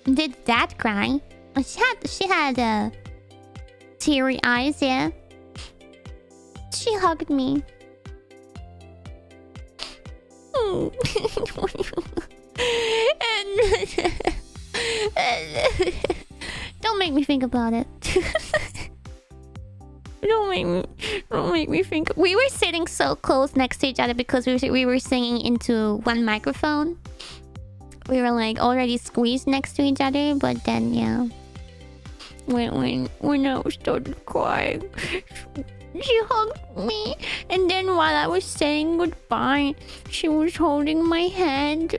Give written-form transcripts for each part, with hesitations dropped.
Did Dad cry? She had teary eyes, yeah. She hugged me. Don't make me think about it. Don't make me think. We were sitting so close next to each other because we were singing into one microphone. We were like already squeezed next to each other, but then yeah, when I started crying, she hugged me, and then while I was saying goodbye, she was holding my hand.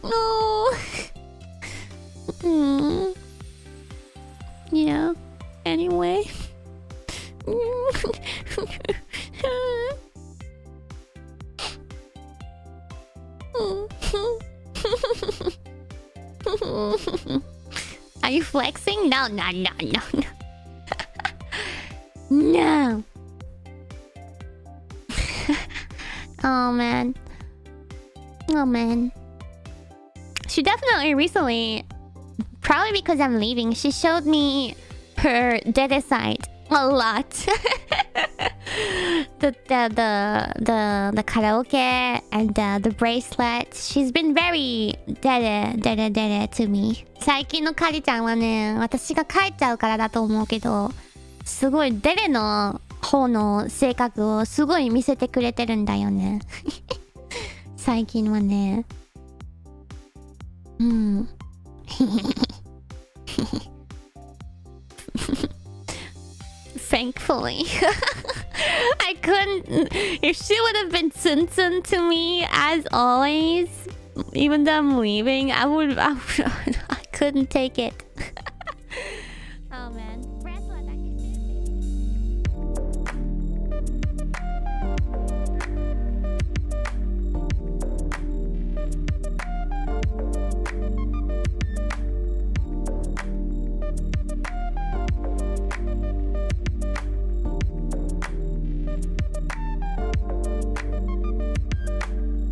No. Yeah. Anyway. Are you flexing? No. No. Oh man. She definitely recently, probably because I'm leaving, she showed me her dede side a lot. the karaoke and the bracelet. She's been very dede to me. 最近のカリちゃんはね、私が帰っちゃうからだと思うけど、すごいデレの方の性格をすごい見せてくれてるんだよね。最近はね。Thankfully. I couldn't. If she would have been Tsum to me as always, even though I'm leaving, I couldn't take it.